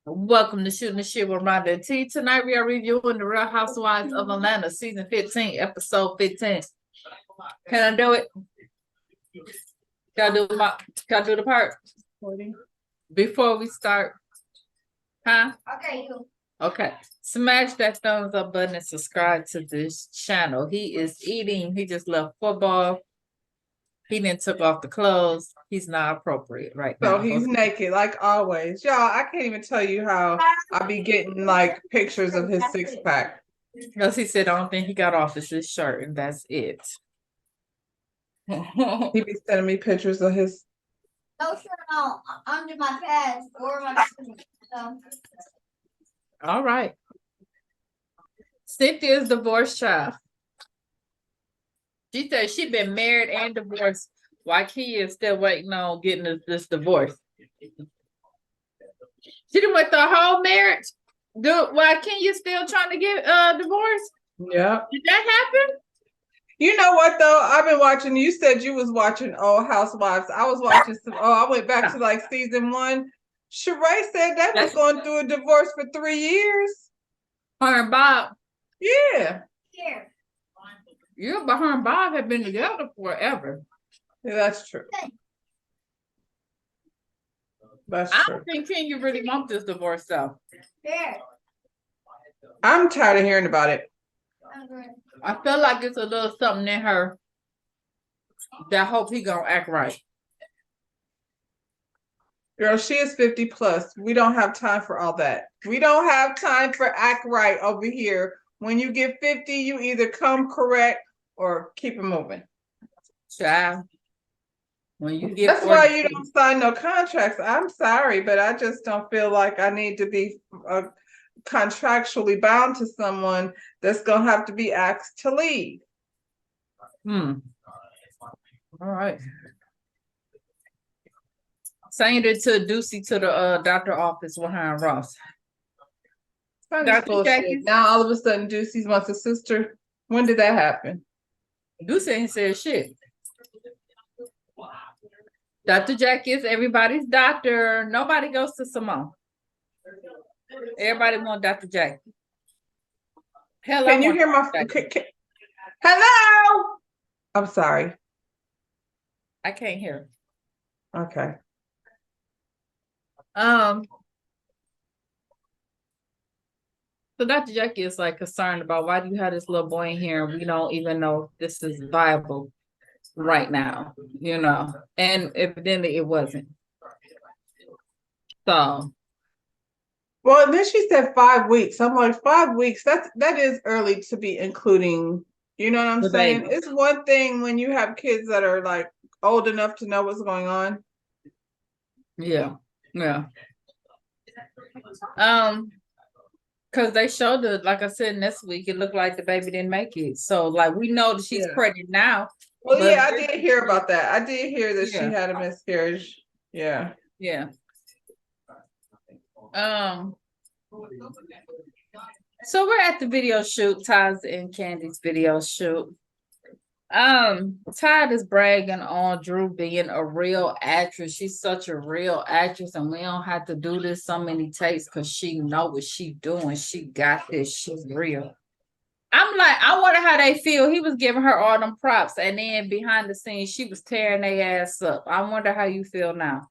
Welcome to Shooting the Shit with Rhonda and T. Tonight we are reviewing the Real Housewives of Atlanta, season 15, episode 15. Can I do it? Can I do the part? Before we start? Huh? Okay. Smash that thumbs up button and subscribe to this channel. He is eating. He just left football. He didn't took off the clothes. He's not appropriate right now. So he's naked, like always. Y'all, I can't even tell you how I be getting like pictures of his six pack. Because he said the only thing he got off is his shirt, and that's it. He be sending me pictures of his. No shirt on under my pads or my shoes. So. All right. Cynthia's divorce child. She said she been married and divorced while Kenya is still waiting on getting this divorce. She done went the whole marriage. While Kenya's still trying to get divorced? Yeah. Did that happen? You know what though? I've been watching. You said you was watching old Housewives. I was watching some. I went back to like season 1. Sheree said that was going through a divorce for 3 years. Her and Bob. Yeah. Here. Yeah, but her and Bob have been together forever. Yeah, that's true. That's I true. don't think Kenya really wants this divorce though. Here. I'm tired of hearing about it. I feel like it's a little something in her that I hope he gonna act right. Girl, she is 50 plus. We don't have time for all that. We don't have time for act right over here. When you get 50, you either come correct or keep it moving. Child. When you get That's why you don't sign no contracts. I'm sorry, but I just don't feel like I need to be contractually bound to someone that's gonna have to be asked to leave. All right. Saying it to Ducey to the doctor office with her and Ross. Now all of a sudden Ducey's wants a sister. When did that happen? Ducey ain't said shit. Dr. Jackie is everybody's doctor. Nobody goes to Simone. Everybody wants Dr. Jackie. Hell, can you hear my hello? I'm sorry. I can't hear. Okay. So Dr. Jackie is like concerned about why do you have this little boy in here and we don't even know if this is viable right now, you know, and evidently it wasn't. So. Well, then she said 5 weeks. I'm like, 5 weeks. That is early to be including. You know what I'm saying? Baby. It's one thing when you have kids that are like old enough to know what's going on. Yeah. Because they showed it, like I said, next week it looked like the baby didn't make it. So like we know that she's pregnant now. Well, yeah, I did hear about that. I did hear that she had a miscarriage. Yeah. So we're at the video shoot, Todd's and Candy's video shoot. Todd is bragging on Drew being a real actress. She's such a real actress, and we don't have to do this so many takes because she know what she doing. She got this. She's real. I'm like, I wonder how they feel. He was giving her all them props, and then behind the scenes, she was tearing their ass up. I wonder how you feel now.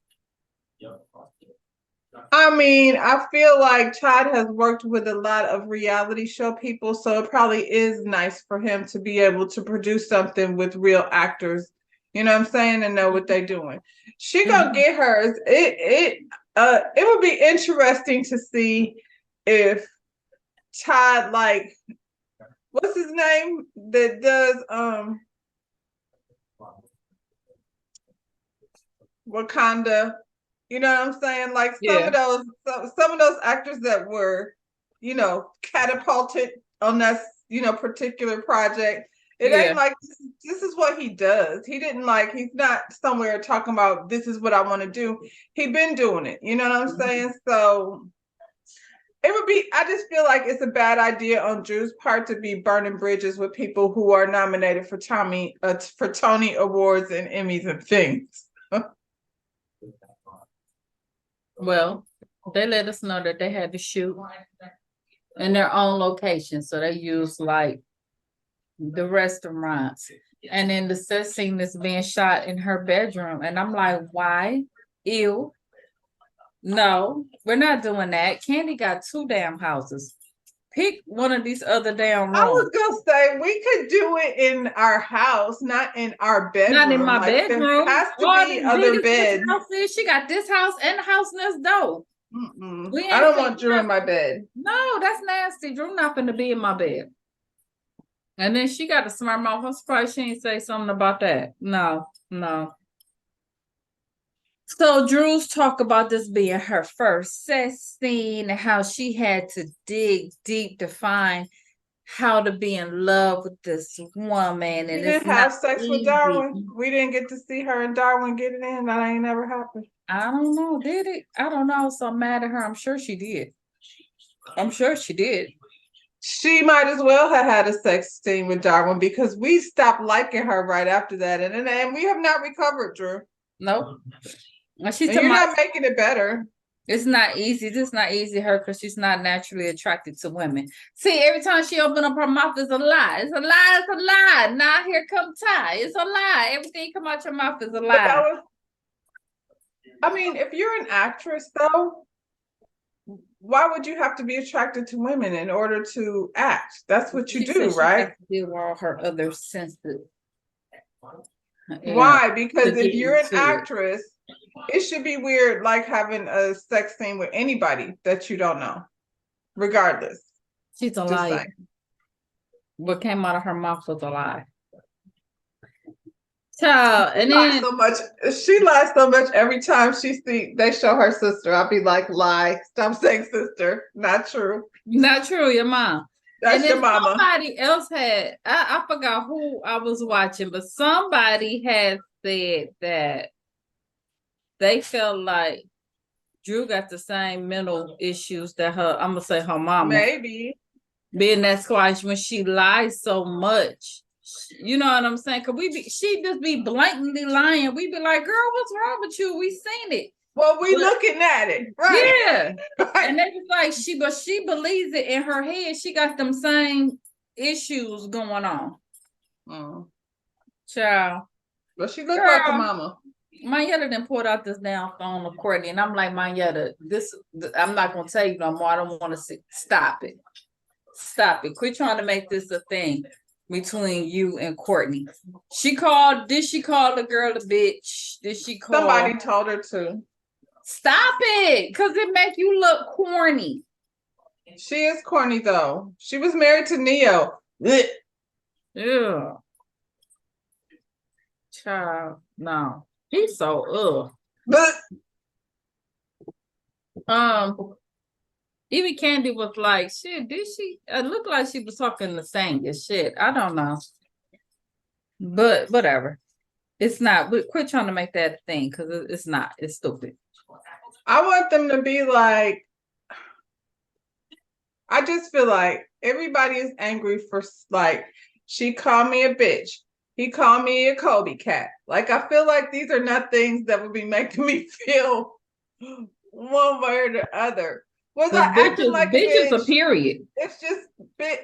I mean, I feel like Todd has worked with a lot of reality show people, so it probably is nice for him to be able to produce something with real actors, you know what I'm saying, and know what they're doing. She gonna get hers. It would be interesting to see if Todd, like, what's his name that does Wakanda. You know what I'm saying? Like some of those actors that were, you know, catapulted on that, you know, particular project. It ain't like this is what he does. He didn't he's not somewhere talking about this is what I want to do. He been doing it. You know what I'm saying? So it would be, I just feel like it's a bad idea on Drew's part to be burning bridges with people who are nominated for Tony Awards and Emmys and things. Well, They let us know that they had to shoot in their own location. So they use like the restaurants. And then the set scene is being shot in her bedroom. And I'm like, why? Ew. No, we're not doing that. Candy got 2 damn houses. Pick one of these other damn I was rooms. gonna say we could do it in our house, not in our bedroom. Not in my like, bedroom. There has to All be the other biggest this beds. house is, she got this house and the house next door. We I ain't don't finna- want Drew in my bed. No, that's nasty. Drew not gonna be in my bed. And then she got a smart mouth. I'm surprised she ain't say something about that. No, no. So Drew's talk about this being her first sex scene and how she had to dig deep to find how to be in love with this woman. We And didn't it's have not sex with easy. Darwin. We didn't get to see her and Darwin get it in. That ain't never happened. I don't know, did it? I don't know. So I'm mad at her. I'm sure she did. I'm sure she did. She might as well have had a sex scene with Darwin because we stopped liking her right after that. And we have not recovered, Drew. Nope. And she's And you're about, not making it better. it's not easy. This is not easy her because she's not naturally attracted to women. See, every time she open up her mouth, it's a lie. It's a lie. It's a lie. Now here come Ty. It's a lie. Everything come out your mouth is a lie. I mean, if you're an actress, though, why would you have to be attracted to women in order to act? That's what you She do, said right? She has to deal with all her other senses. Why? Because to if get you're an into it. actress, it should be weird, like having a sex scene with anybody that you don't know, regardless. She's a Just liar. saying. What came out of her mouth was a lie. Child, and She lies then so much. She lies so much every time they show her sister. I'll be like, lie. Stop saying sister. Not true. not true, your mom. That's And your then mama. somebody else had, I forgot who I was watching, but somebody had said that they felt like Drew got the same mental issues that I'm gonna say her mama. Maybe. Being that's why when she lies so much, you know what I'm saying? Cause she just be blatantly lying. We be like, girl, what's wrong with you? We seen it. Well, we looking at it, right? Yeah. Right. And they was like, she believes it in her head. She got them same issues going on. Child. But she looked like a mama. Mayetta then pulled out this damn phone of Courtney, and I'm like, Mayetta, I'm not gonna tell you no more. I don't want to see. Stop it. Stop it. Quit trying to make this a thing between you and Courtney. Did she call the girl a bitch? Did she call? Somebody told her to. Stop it, because it make you look corny. She is corny, though. She was married to Neo. Blech. Yeah. Child, no. He's so But even Candy was like, shit, did she? It looked like she was talking the same as shit. I don't know. But whatever. It's not. Quit trying to make that a thing because it's not. It's stupid. I want them to be like, I just feel like everybody is angry for, like, she called me a bitch. He called me a Kobe cat. Like, I feel like these are not things that would be making me feel one way or the other. Was I acting like a bitch? Bitch is a period. It's just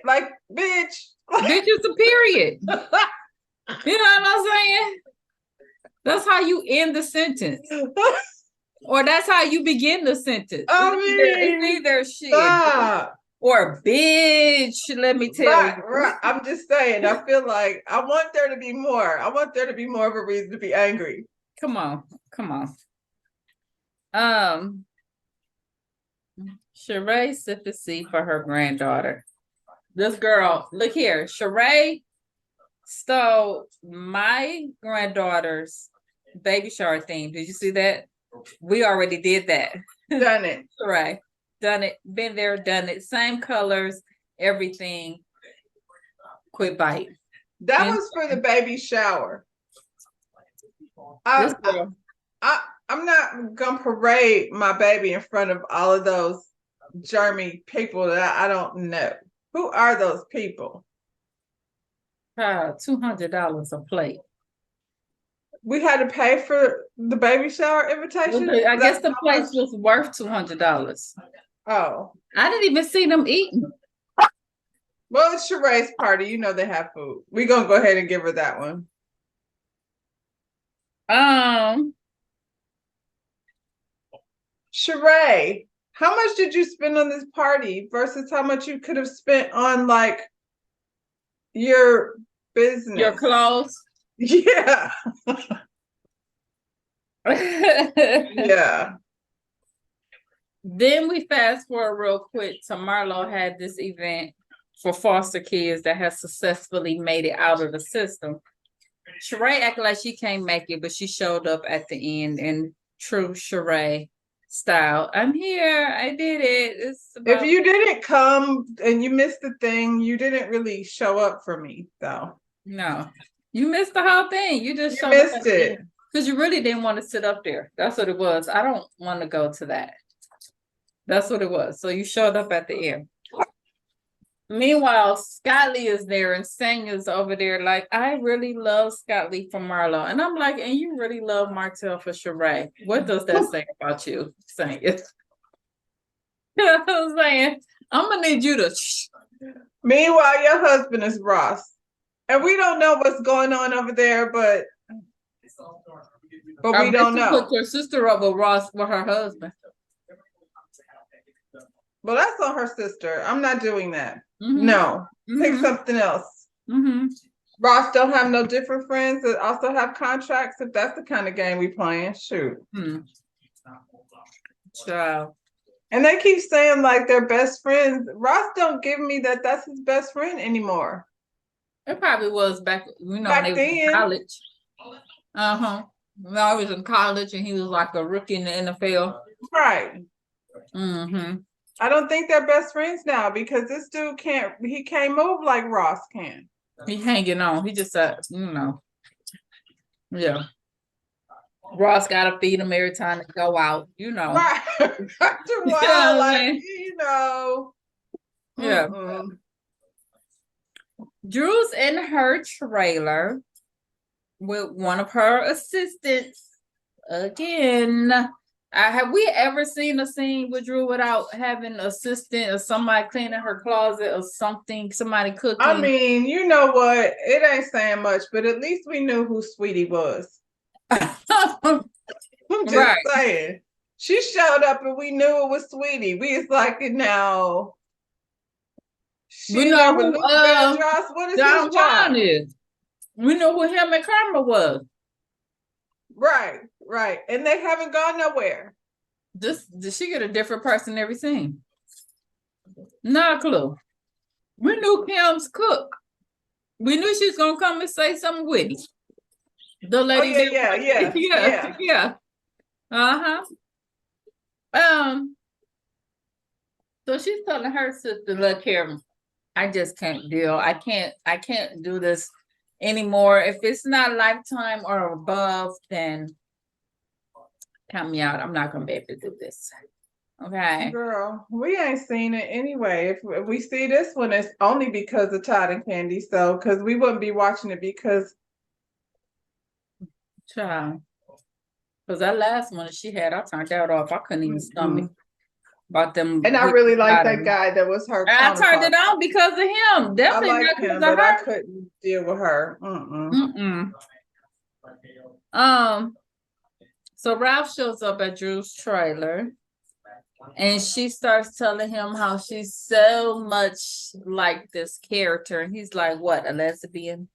like bitch. Bitch is a period. You know what I'm saying? That's how you end the sentence. Or that's how you begin the sentence. It's either shit. Stop. Or bitch, let me tell you. Right. I'm just saying, I feel like I want there to be more. I want there to be more of a reason to be angry. Come on. Sheree sympathy for her granddaughter. This girl, look here, Sheree stole my granddaughter's baby shower theme. Did you see that? We already did that. Done it. Sheree. Done it, been there, done it. Same colors, everything. Quit biting. That was for the baby shower. I'm not gonna parade my baby in front of all of those germy people that I don't know. Who are those people? $200 a plate. we had to pay for the baby shower invitation? I guess That's the how place much? was worth $200. Oh. I didn't even see them eating. Well, it's Sheree's party. You know they have food. We're gonna go ahead and give her that one. Sheree, how much did you spend on this party versus how much you could have spent on like your business? Your clothes. Yeah. Yeah. Then we fast forward real quick to Marlo had this event for foster kids that has successfully made it out of the system. Sheree acted like she can't make it, but she showed up at the end in true Sheree style. I'm here. I did it. If you didn't come and you missed the thing, you didn't really show up for me, though. No, you missed the whole thing. You just missed it because you really didn't want to sit up there. That's what it was. I don't want to go to that. That's what it was. So you showed up at the end. Meanwhile, Scott Lee is there and Sang is over there like, I really love Scott Lee for Marlo. And I'm like, and you really love Martell for Sheree. What does that say about you, Sang? You know what I'm saying? I'm going to need you to... Meanwhile, your husband is Ross. And we don't know what's going on over there, but we don't know. Put your sister up with Ross with her husband. Well, that's on her sister. I'm not doing that. No. Pick something else. Ross don't have no different friends that also have contracts. If that's the kind of game we playing, shoot. Child. And they keep saying like they're best friends. Ross don't give me that that's his best friend anymore. It probably was back, back when they was in college. When I was in college and he was like a rookie in the NFL. Right. I don't think they're best friends now because this dude can't move like Ross can. He hanging on. He just yeah. Ross gotta feed him every time they go out, Right. After a while, like, Yeah. Drew's in her trailer with one of her assistants again. Have we ever seen a scene with Drew without having an assistant or somebody cleaning her closet or something, somebody cooking? I mean, you know what? It ain't saying much, but at least we knew who Sweetie was. I'm just saying. She showed up and we knew it was Sweetie. We was like, now. We know who what is Don his job? Juan is. We know who him and Karma was. Right. And they haven't gone nowhere. Did she get a different person every scene? Not a clue. We knew Kim's cook. We knew she was gonna come and say something witty. The lady. Yeah. So she's telling her sister, look here, I just can't deal. I can't do this anymore. If it's not Lifetime or above, then count me out. I'm not gonna be able to do this. Okay. Girl, we ain't seen it anyway. If we see this one, it's only because of Todd and Candy. So, because we wouldn't be watching it because. Child. Because that last one she had, I turned that off. I couldn't even stomach about them. And I really like that guy that was her. I turned it on because of him. Definitely I like him, but I couldn't deal with her. So Ralph shows up at Drew's trailer and she starts telling him how she's so much like this character. And he's like, what, a lesbian?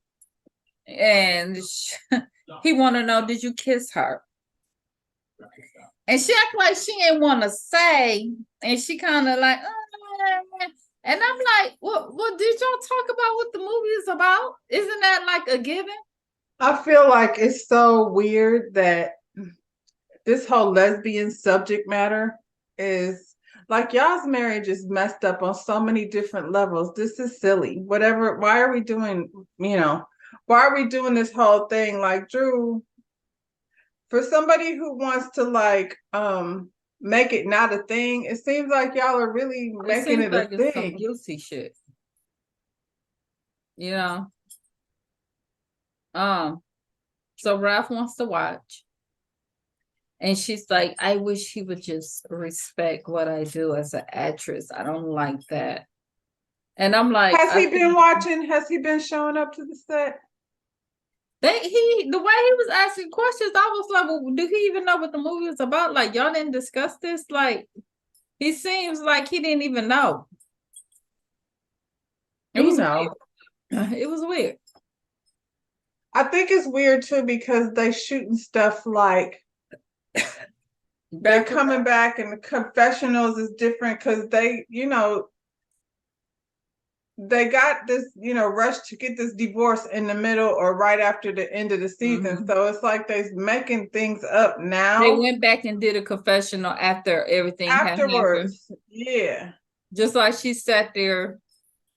And he want to know, did you kiss her? And she act like she ain't want to say. And she kind of like, and I'm like, well, did y'all talk about what the movie is about? Isn't that like a given? I feel like it's so weird that this whole lesbian subject matter is like y'all's marriage is messed up on so many different levels. This is silly. Whatever. Why are we doing, why are we doing this whole thing? Like Drew, for somebody who wants to like make it not a thing, it seems like y'all are really making it a thing. Some guilty shit. So Ralph wants to watch. And she's like, I wish he would just respect what I do as an actress. I don't like that. And I'm like, has he been watching? Has he been showing up to the set? The way he was asking questions, I was like, well, do he even know what the movie was about? Like, y'all didn't discuss this? Like, he seems like he didn't even know. It was weird. It was weird. I think it's weird too because they shooting stuff like they're coming back and the confessionals is different because they, you know, they got this, you know, rush to get this divorce in the middle or right after the end of the season. So it's like they're making things up now. They went back and did a confessional after everything afterwards. Happened. Yeah. Just like she sat there.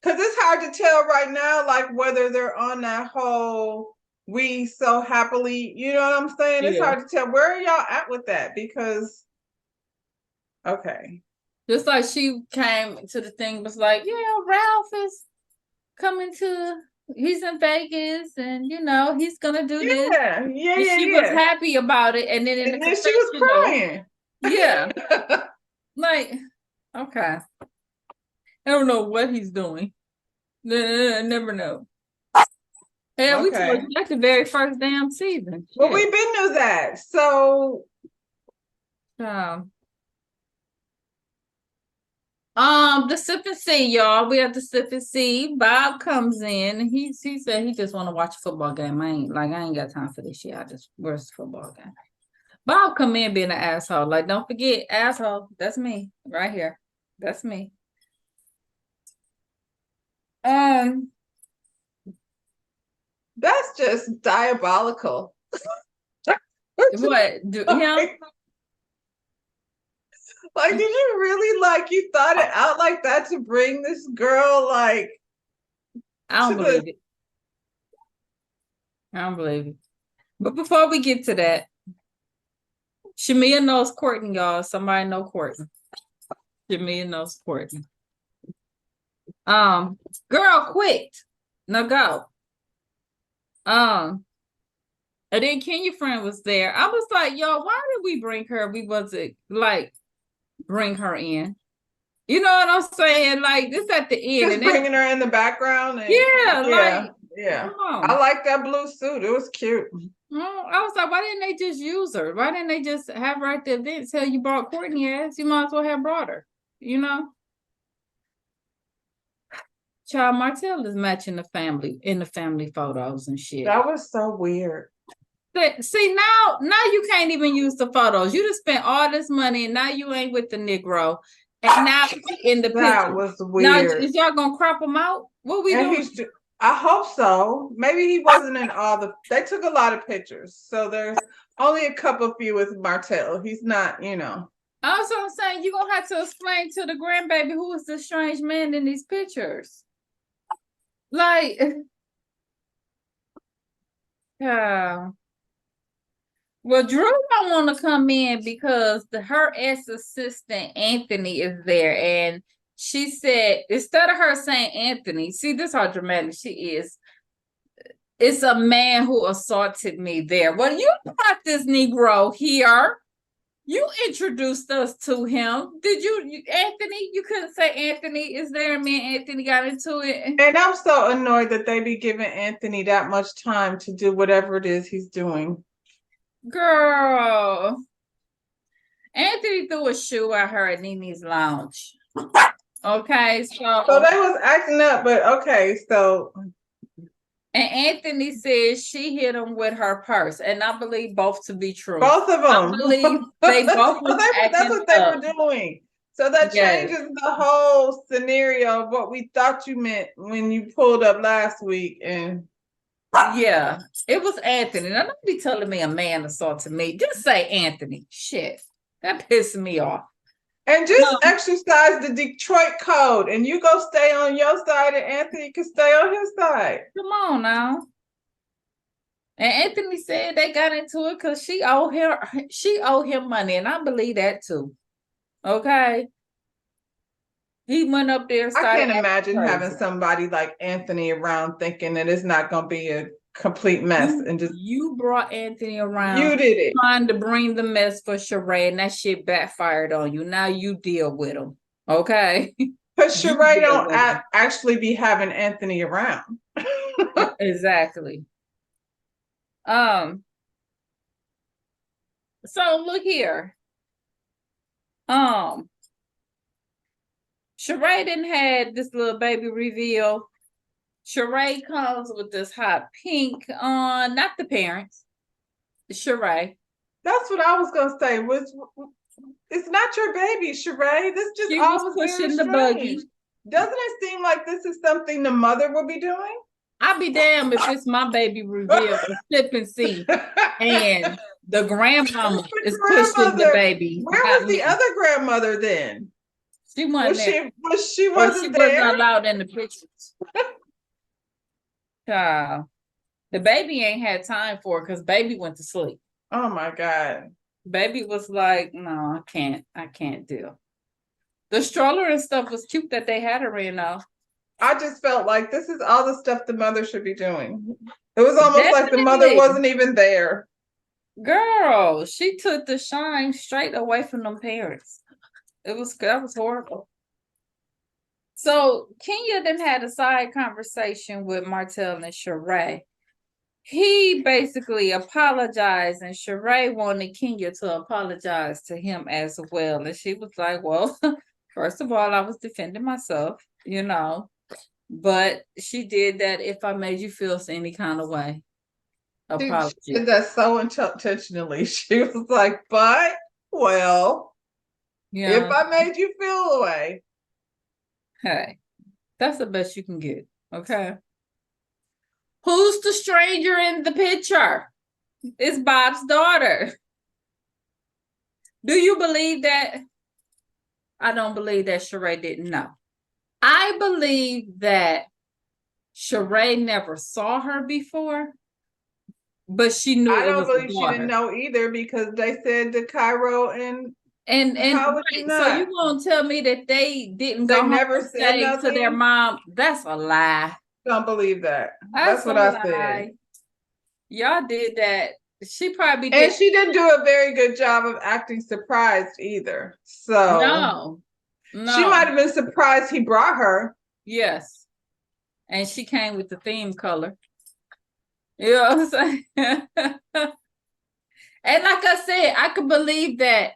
Because it's hard to tell right now, like whether they're on that whole we so happily, you know what I'm saying? It's hard to tell. Where are y'all at with that? Because, okay. Just like she came to the thing, was like, yeah, Ralph is coming he's in Vegas and, you know, he's going to do this. She was happy about it. And then then she was crying. Yeah. Like, okay. I don't know what he's doing. I never know. Yeah, we told you like the very first damn season. Well, we've been to that. So the sip and see, y'all. We have to sip and see. Bob comes in. He said he just want to watch a football game. I ain't got time for this shit. Where's the football game? Bob come in being an asshole. Like, don't forget, asshole. That's me right here. That's me. That's just diabolical. What? Him? Like, did you really you thought it out like that to bring this girl I don't believe it. I don't believe it. But before we get to that, Shamia knows Courtney, y'all. Somebody know Courtney. Shamia knows Courtney. Girl quit. Now go. And then Kenya friend was there. I was like, yo, why did we bring her? We wasn't bring her in. You know what I'm saying? Like, this at the end. Just bringing her in the background. And, yeah. I like that blue suit. It was cute. I was like, why didn't they just use her? Why didn't they just have her at the event? Tell you brought Courtney ass. You might as well have brought her. You know? Child Martell is matching the family in the family photos and shit. That was so weird. See, now you can't even use the photos. You just spent all this money and now you ain't with the Negro. And now in the picture. That was weird. Now, is y'all gonna crop them out? What we doing? I hope so. Maybe he wasn't in they took a lot of pictures. So there's only a couple few with Martell. He's not, you know. Also, I'm saying you're gonna have to explain to the grandbaby who is the strange man in these pictures. Like, well, Drew don't want to come in because her ex-assistant Anthony is there, and she said instead of her saying Anthony, see this how dramatic she is. It's a man who assaulted me there. Well, you brought this Negro here. You introduced us to him. Did you, Anthony? You couldn't say Anthony is there, and me and Anthony got into it. And I'm so annoyed that they be giving Anthony that much time to do whatever it is he's doing. Girl. Anthony threw a shoe at her at Nini's lounge. Okay, so they was acting up, but okay, so. And Anthony says she hit him with her purse, and I believe both to be true. Both of them. I believe they both that's what they were doing. So that changes the whole scenario of what we thought you meant when you pulled up last week. And yeah, it was Anthony. Now, don't be telling me a man assaulted me. Just say Anthony. Shit, that pissed me off. And just exercise the Detroit code, and you go stay on your side, and Anthony can stay on his side. Come on now. And Anthony said they got into it because she owed him money, and I believe that too. Okay. He went up there. I can't imagine having somebody like Anthony around thinking that it's not going to be a complete mess and just you brought Anthony around. You did it. Trying to bring the mess for Sheree, and that shit backfired on you. Now you deal with him. Okay. Because Sheree don't actually be having Anthony around. Exactly. So look here. Sheree didn't had this little baby reveal. Sheree comes with this hot pink on, not the parents. Sheree. That's what I was gonna say. It's not your baby, Sheree. This just She all was was pushing very the buggy. strange. Doesn't it seem like this is something the mother would be doing? I'll be damned if it's my baby reveal, sip and see, and the grandmama is pushing the baby. Where was the other grandmother then? She wasn't there. She wasn't there? Wasn't allowed in the pictures. Child. The baby ain't had time for it because baby went to sleep. Oh my God. Baby was like, no, I can't deal. The stroller and stuff was cute that they had her in though. I just felt like this is all the stuff the mother should be doing. It was almost like the mother wasn't even there. Girl, she took the shine straight away from them parents. That was horrible. So Kenya then had a side conversation with Martell and Sheree. He basically apologized, and Sheree wanted Kenya to apologize to him as well. And she was like, well, first of all, I was defending myself, you know, but she did that if I made you feel any kind of way. Apology. She did that so intentionally. She was like, but, well, if I made you feel away. Hey, that's the best you can get, okay? Who's the stranger in the picture? It's Bob's daughter. Do you believe that? I don't believe that Sheree didn't know. I believe that Sheree never saw her before, but she knew I it don't was believe she didn't know either because they said to Cairo and how would you not? So you gonna tell me that they didn't they go never home said and say to their mom? That's a lie. Don't believe that. That's what I said. Y'all did that. She probably did. And she didn't do a very good job of acting surprised either. So no. She might have been surprised he brought her. Yes. And she came with the theme color. You know what I'm saying? And like I said, I could believe that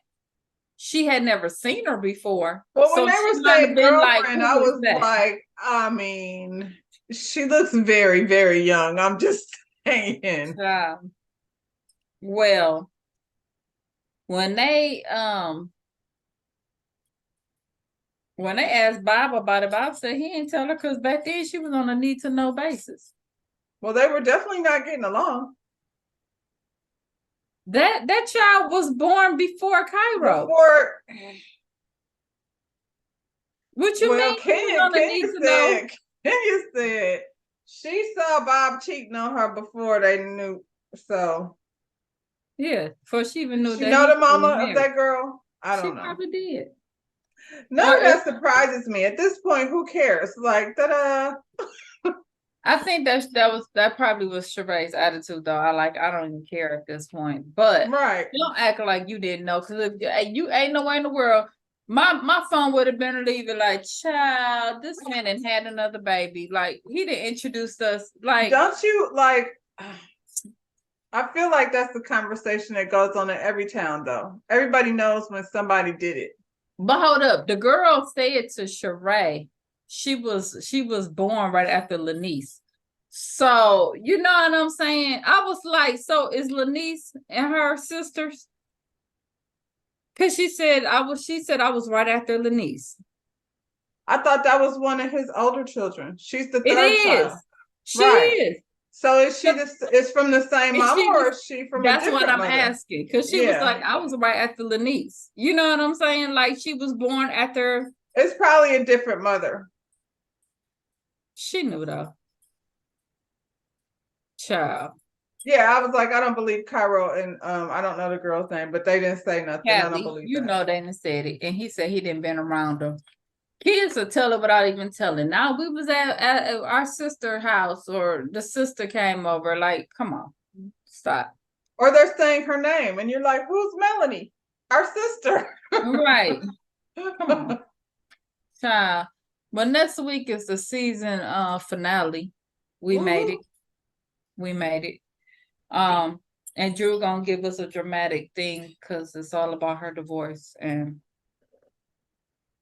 she had never seen her before. Well, when they were saying girlfriend, I was like, I mean, she looks very, very young. I'm just saying. Well, when they asked Bob about it, Bob said he didn't tell her because back then she was on a need-to-know basis. Well, they were definitely not getting along. That child was born before Cairo. What you mean? Kenya said she saw Bob cheating on her before they knew. So yeah, before she even knew. She know the mama of that girl. I don't know. She probably did. None of that surprises me. At this point, who cares? Like, ta-da. I think that probably was Sheree's attitude, though. I don't even care at this point. But don't act like you didn't know, because if you ain't nowhere in the world, my phone would have been leaving like, child, this man had another baby. Like, he didn't introduce us. Like, don't you like? I feel like that's the conversation that goes on in every town, though. Everybody knows when somebody did it. But hold up, the girl said to Sheree, she was born right after Lanice. So you know what I'm saying? I was like, so is Lanice and her sisters? Because she said I was right after Lanice. I thought that was one of his older children. She's the third child. She is. So is she is from the same mama or is she from a different mother? That's what I'm asking. Because she was like, I was right after Lanice. You know what I'm saying? Like she was born after. It's probably a different mother. She knew though. Child. Yeah, I was like, I don't believe Cairo and I don't know the girl's name, but they didn't say nothing. Kathy, I don't believe you that. know they didn't say it. And he said he didn't been around her. Kids will tell it without even telling. Now we was at our sister house, or the sister came over. Like, come on, stop. Or they're saying her name, and you're like, "Who's Melanie? Our sister." Right. Come on. Child. But next week is the season finale. We made it. We made it. And Drew gonna give us a dramatic thing because it's all about her divorce, and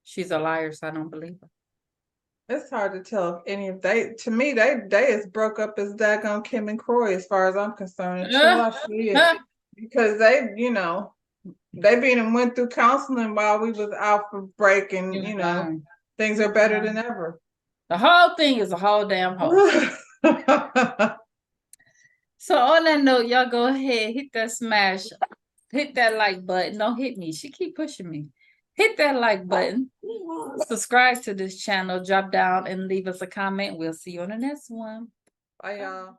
she's a liar, so I don't believe her. It's hard to tell if any of they. To me, they as broke up as daggone Kim and Croy, as far as I'm concerned. Until I see it, because they, you know, they been and went through counseling while we was out for break, and you know, things are better than ever. The whole thing is a whole damn hoax. So on that note, y'all go ahead, hit that smash, hit that like button. Don't hit me. She keep pushing me. Hit that like button. Subscribe to this channel. Drop down and leave us a comment. We'll see you on the next one. Bye, y'all.